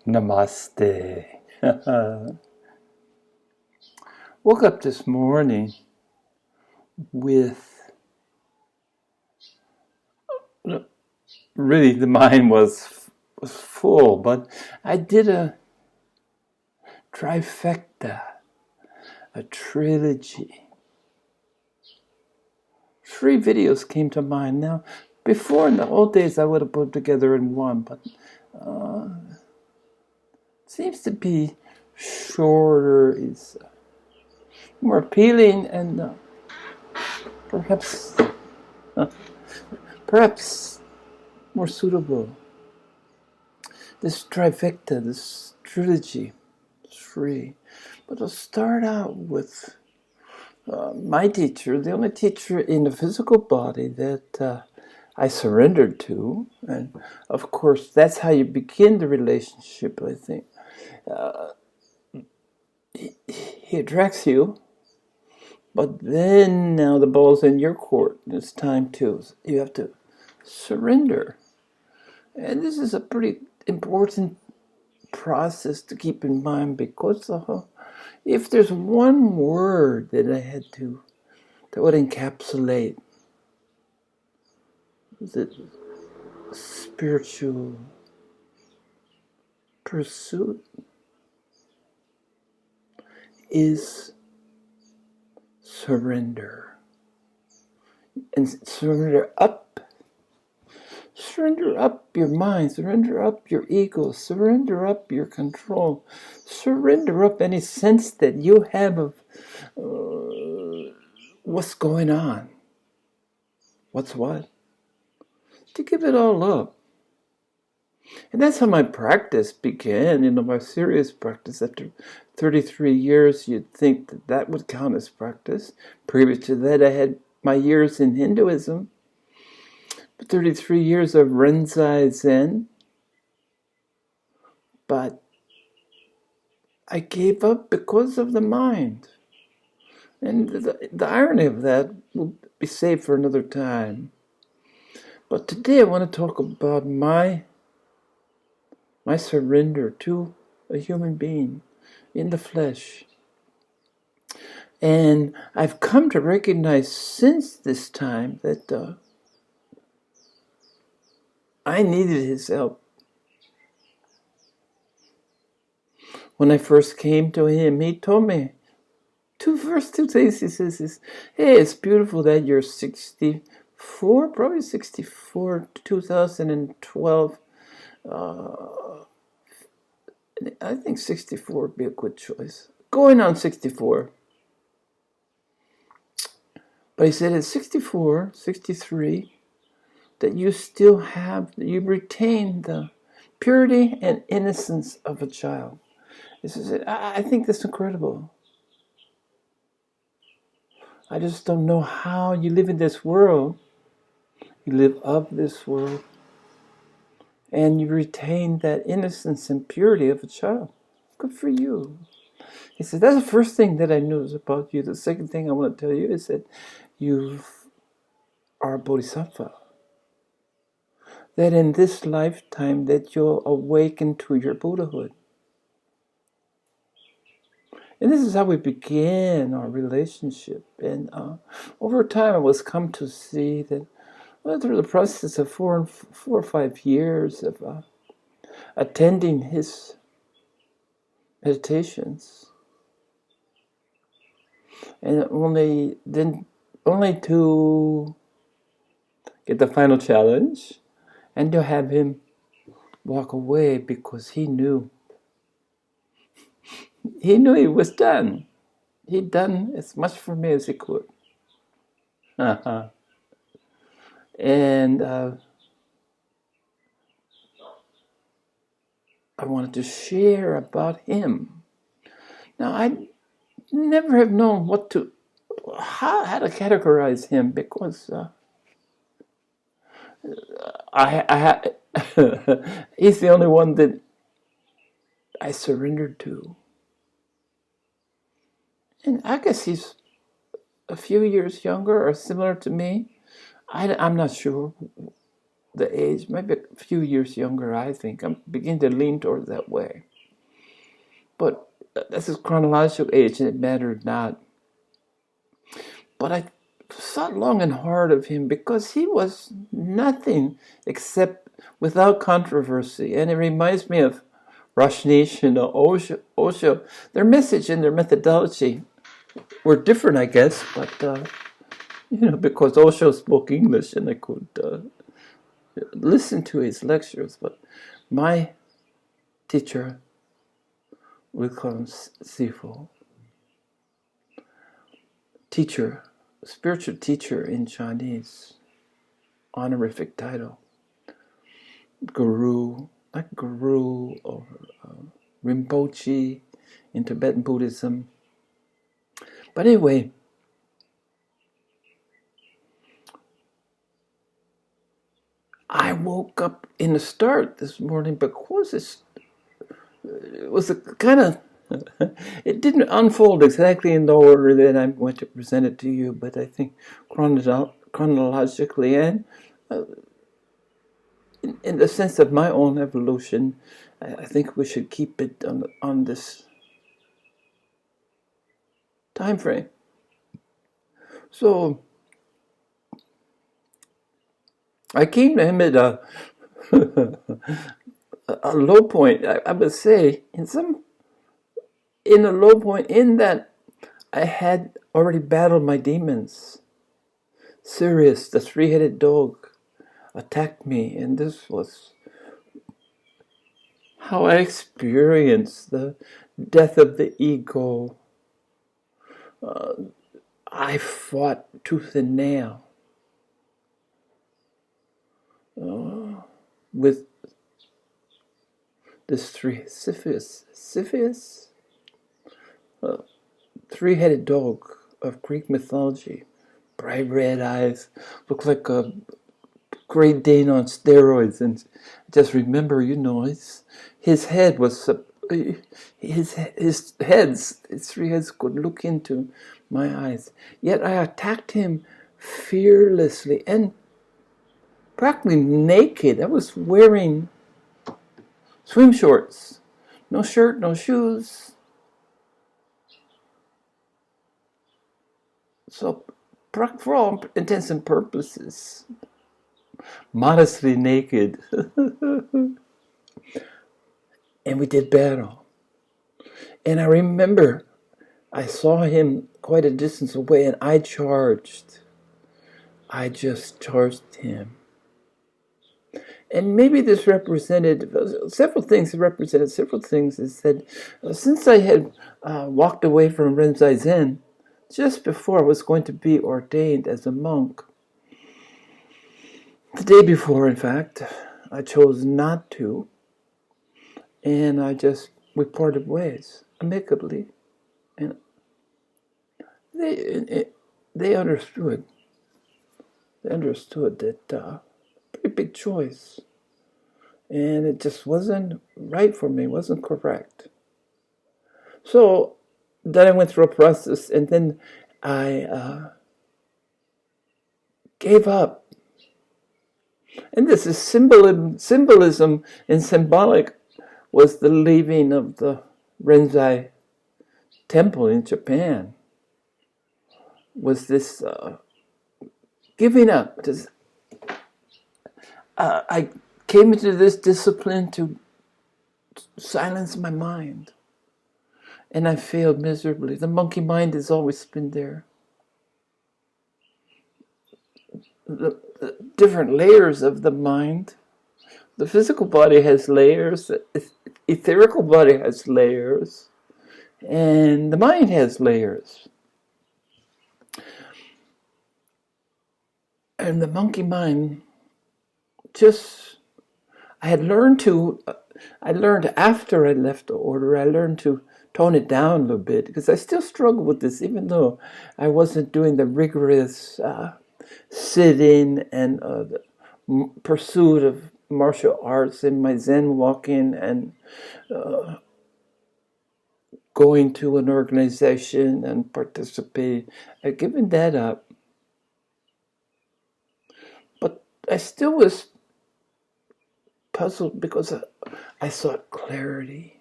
Namaste. Woke up this morning with, really the mind was full, but I did a trifecta, a trilogy. 3 videos came to mind. Now, before in the old days I would have put together in one, but seems to be shorter, is more appealing, and perhaps more suitable. This trifecta, this trilogy, 3. But I'll start out with my teacher, the only teacher in the physical body that I surrendered to. And of course, that's how you begin the relationship, I think. He attracts you, but then now the ball's in your court. It's time to, you have to surrender. And this is a pretty important process to keep in mind, because if there's one word that I had to, that would encapsulate the spiritual pursuit, is surrender. And surrender up your mind, surrender up your ego, surrender up your control, surrender up any sense that you have of what's going on, what's what, to give it all up. And that's how my practice began, my serious practice. After 33 years, you'd think that that would count as practice. Previous to that, I had my years in Hinduism, 33 years of Rinzai Zen, but I gave up because of the mind. And the irony of that will be saved for another time. But today I want to talk about my surrender to a human being in the flesh. And I've come to recognize since this time that I needed his help. When I first came to him, he told me, first two things he says, hey, it's beautiful that you're 64, probably 64, 2012. I think 64 would be a good choice. Going on 64. But he said at 64, 63, that you still have, you retain the purity and innocence of a child. He says, I think that's incredible. I just don't know how you live in this world. You live of this world, and you retain that innocence and purity of a child. Good for you. He said, that's the first thing that I noticed about you. The second thing I want to tell you is that you are a bodhisattva. That in this lifetime that you'll awaken to your Buddhahood. And this is how we began our relationship. And over time I was come to see that through the process of 4 or 5 years of attending his meditations, and only to get the final challenge and to have him walk away, because he knew he was done. He'd done as much for me as he could. And I wanted to share about him. Now, I never have known how to categorize him, because he's the only one that I surrendered to. And I guess he's a few years younger or similar to me. I'm not sure the age, maybe a few years younger, I think. I'm beginning to lean towards that way. But that's his chronological age, and it mattered not. But I thought long and hard of him because he was nothing except without controversy. And it reminds me of Rajneesh or Osho. Their message and their methodology were different, I guess, but because Osho spoke English and I could listen to his lectures. But my teacher, we call him Sifu, teacher, spiritual teacher in Chinese, honorific title, guru, like guru or Rinpoche in Tibetan Buddhism. But anyway, I woke up in the start this morning because it was a kind of, it didn't unfold exactly in the order that I'm going to present it to you, but I think chronologically and in the sense of my own evolution, I think we should keep it on this time frame. So I came to him at a low point. I would say in a low point in that I had already battled my demons. Sirius, the three-headed dog, attacked me, and this was how I experienced the death of the ego. I fought tooth and nail with this Cepheus, three-headed dog of Greek mythology, bright red eyes, looked like a Great Dane on steroids, and just remember, his head was his three heads could look into my eyes. Yet I attacked him fearlessly and practically naked. I was wearing swim shorts, no shirt, no shoes. So, for all intents and purposes, modestly naked. And we did battle. And I remember I saw him quite a distance away and I charged. I just charged him. And maybe this represented several things. It represented several things. It said, since I had walked away from Rinzai Zen, just before I was going to be ordained as a monk, the day before, in fact, I chose not to. And we parted ways amicably. And they understood. They understood that pretty big choice. And it just wasn't right for me, wasn't correct. So then I went through a process, and then I gave up. And this is symbolism and symbolic was the leaving of the Rinzai temple in Japan. Was this giving up? I came into this discipline to silence my mind. And I failed miserably. The monkey mind has always been there. The different layers of the mind. The physical body has layers. The etherical body has layers. And the mind has layers. And the monkey mind I learned after I left the order, I learned to tone it down a little bit, because I still struggle with this, even though I wasn't doing the rigorous sitting and the pursuit of martial arts in my Zen walking and going to an organization and participating. I'd given that up. But I still was puzzled because I sought clarity.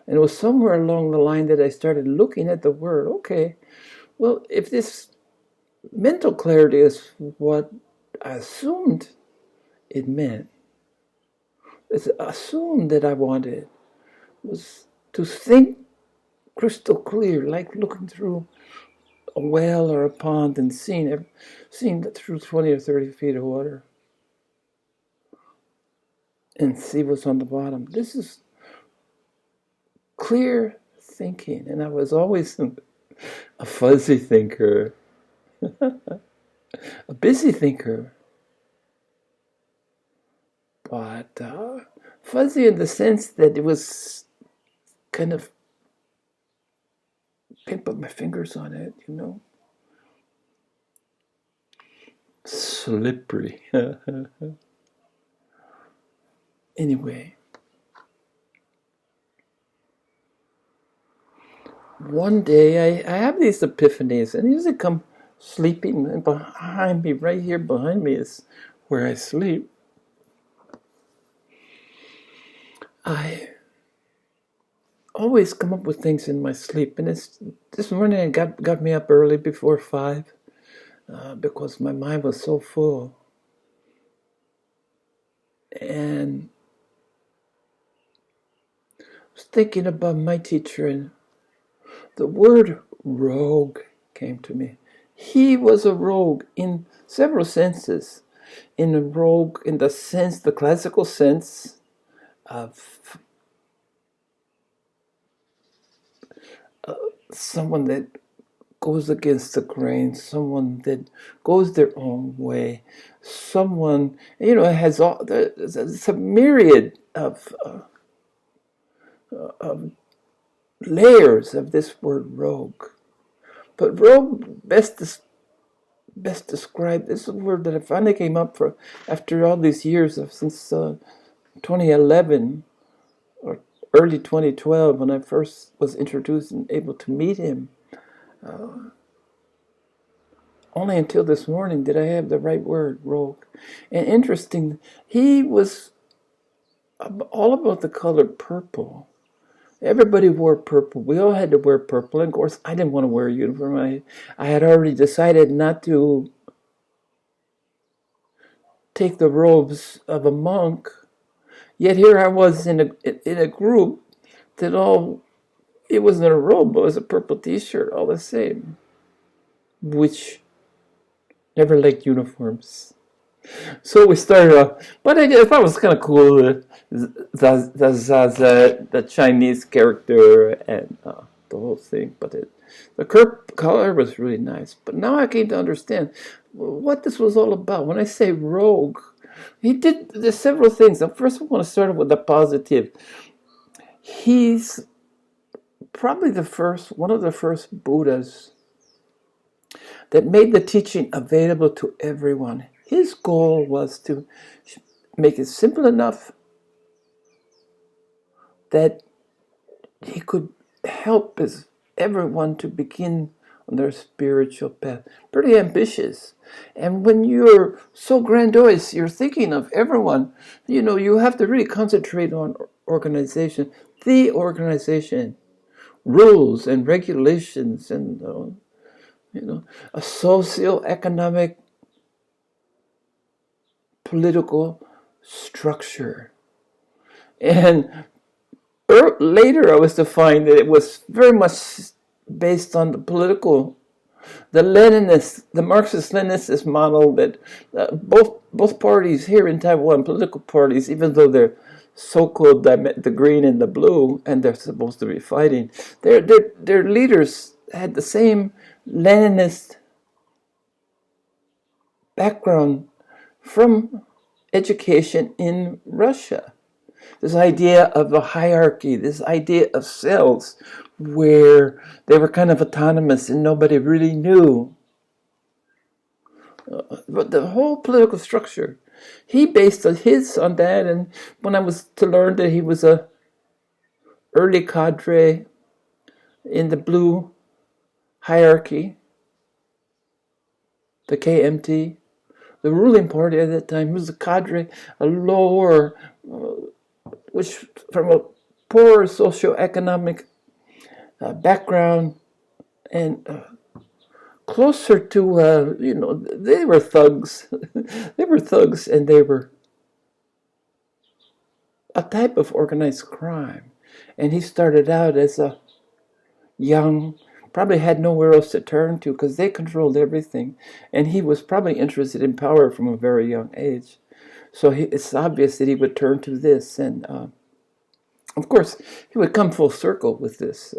And it was somewhere along the line that I started looking at the word. Okay, well, if this mental clarity is what I assumed it meant, it's assumed that I wanted, was to think crystal clear, like looking through a well or a pond and seeing through 20 or 30 feet of water and see what's on the bottom. This is clear thinking, and I was always a fuzzy thinker, a busy thinker, but fuzzy in the sense that it was kind of, can't put my fingers on it, slippery. Anyway, one day I have these epiphanies, and usually come sleeping, and behind me, right here behind me, is where I sleep. I always come up with things in my sleep, and this morning it got me up early before 5 because my mind was so full. And I was thinking about my teacher, and the word rogue came to me. He was a rogue in several senses. In a rogue in the classical sense of someone that goes against the grain, someone that goes their own way, someone, has there's a myriad of layers of this word rogue. But rogue best described, this is a word that I finally came up for after all these years since 2011 or early 2012, when I first was introduced and able to meet him. Only until this morning did I have the right word, rogue. And interesting, he was all about the color purple. Everybody wore purple. We all had to wear purple. And of course, I didn't want to wear a uniform. I had already decided not to take the robes of a monk. Yet here I was in a group that it wasn't a robe, but it was a purple t-shirt all the same, which never liked uniforms. So we started off, but I thought it was kind of cool, the Chinese character and the whole thing. But the color was really nice. But now I came to understand what this was all about. When I say rogue, there's several things. Now, first, I want to start with the positive. He's probably one of the first Buddhas that made the teaching available to everyone. His goal was to make it simple enough that he could help everyone to begin on their spiritual path. Pretty ambitious. And when you're so grandiose, you're thinking of everyone, you have to really concentrate on organization. The organization, rules and regulations, and a socio-economic political structure. And later I was to find that it was very much based on the Marxist-Leninist model that both parties here in Taiwan, political parties, even though they're so-called the green and the blue, and they're supposed to be fighting, their leaders had the same Leninist background from education in Russia. This idea of a hierarchy, this idea of cells where they were kind of autonomous and nobody really knew. But the whole political structure, he based on that. And when I was to learn that he was a early cadre in the blue hierarchy, the KMT, the ruling party at that time. He was a cadre, a lower, which from a poor socioeconomic background, and closer to, they were thugs. They were thugs, and they were a type of organized crime. And he started out as a young, probably had nowhere else to turn to because they controlled everything. And he was probably interested in power from a very young age. So it's obvious that he would turn to this. And of course, he would come full circle with this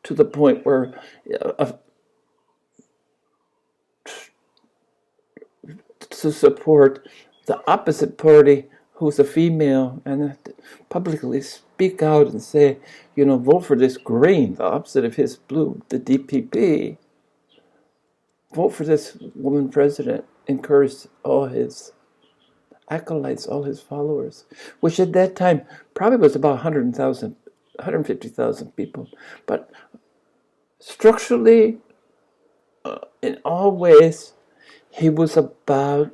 to the point where to support the opposite party, who's a female, and publicly speak out and say, vote for this green, the opposite of his blue, the DPP. Vote for this woman president. Encouraged all his acolytes, all his followers, which at that time probably was about 150,000 people. But structurally, in all ways, he was about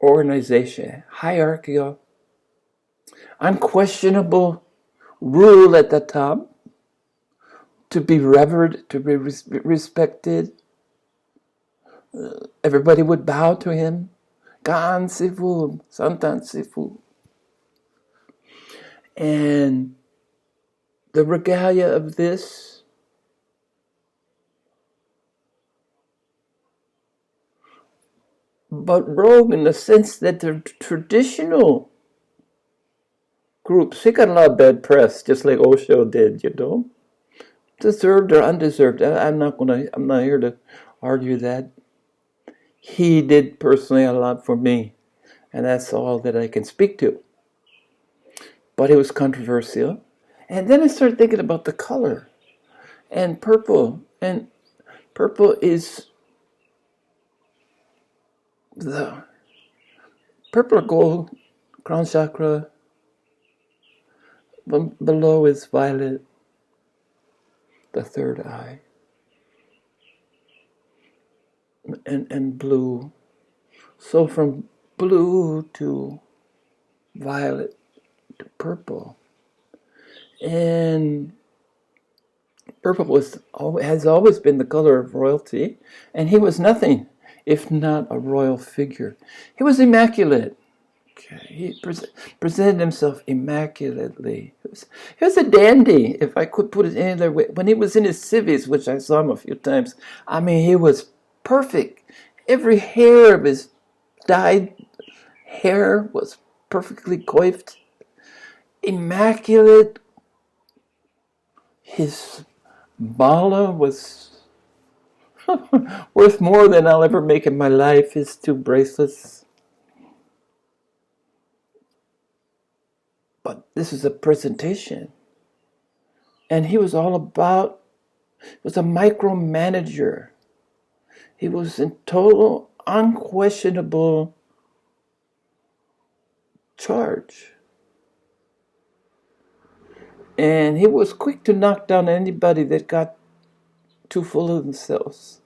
organization, hierarchical, unquestionable rule at the top, to be revered, to be respected. Everybody would bow to him. Gan Sifu, Santan Sifu. And the regalia of this but rogue in the sense that the traditional groups, he got a lot of bad press, just like Osho did, deserved or undeserved. I'm not here to argue that. He did personally a lot for me, and that's all that I can speak to. But it was controversial. And then I started thinking about the color and purple. And purple is the purple or gold, crown chakra. Below is violet, the third eye. And blue. So from blue to violet to purple. And purple has always been the color of royalty, and he was nothing if not a royal figure. He was immaculate. Okay. He presented himself immaculately. He was a dandy, if I could put it any other way. When he was in his civvies, which I saw him a few times, he was perfect. Every hair of his dyed hair was perfectly coiffed. Immaculate. His mala was worth more than I'll ever make in my life. His 2 bracelets. But this is a presentation. And he was all about, was a micromanager. He was in total, unquestionable charge. And he was quick to knock down anybody that got too full of themselves.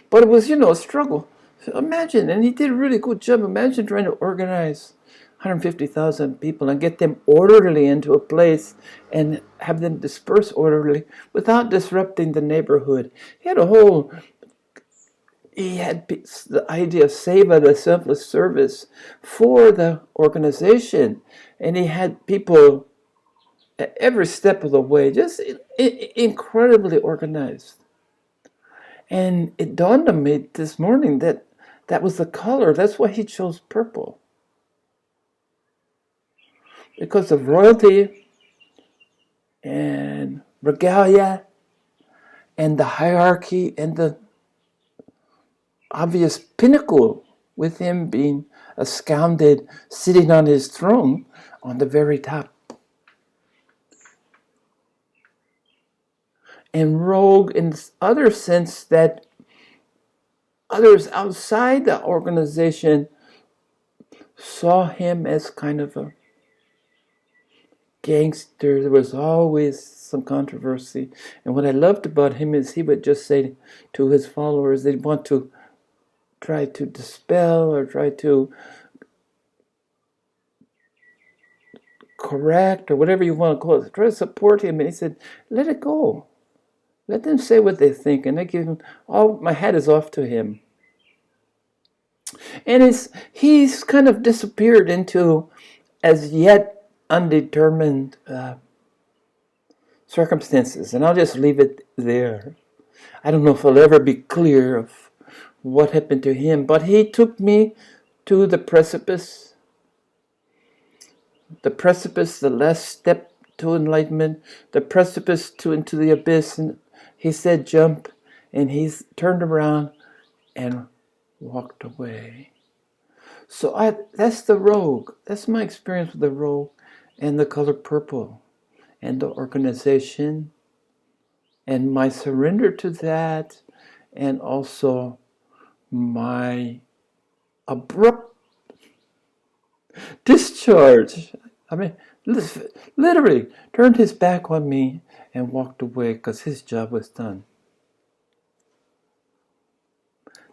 But it was, a struggle. So imagine, and he did a really good job. Imagine trying to organize 150,000 people and get them orderly into a place and have them disperse orderly without disrupting the neighborhood. He had the idea of seva, the selfless service, for the organization. And he had people at every step of the way, just incredibly organized. And it dawned on me this morning that was the color. That's why he chose purple. Because of royalty and regalia and the hierarchy and the obvious pinnacle with him being astounded, sitting on his throne on the very top. And rogue in this other sense that others outside the organization saw him as kind of a gangster. There was always some controversy. And what I loved about him is he would just say to his followers, they'd want to try to dispel or try to correct or whatever you want to call it. Try to support him. And he said, let it go. Let them say what they think. And I give him, my hat is off to him. And he's kind of disappeared into as yet undetermined circumstances. And I'll just leave it there. I don't know if I'll ever be clear of what happened to him, but he took me to the precipice. The precipice, the last step to enlightenment, the precipice into the abyss. And he said, jump. And he's turned around and walked away. So that's the rogue. That's my experience with the rogue and the color purple and the organization and my surrender to that, and also my abrupt discharge. I mean, literally turned his back on me and walked away because his job was done.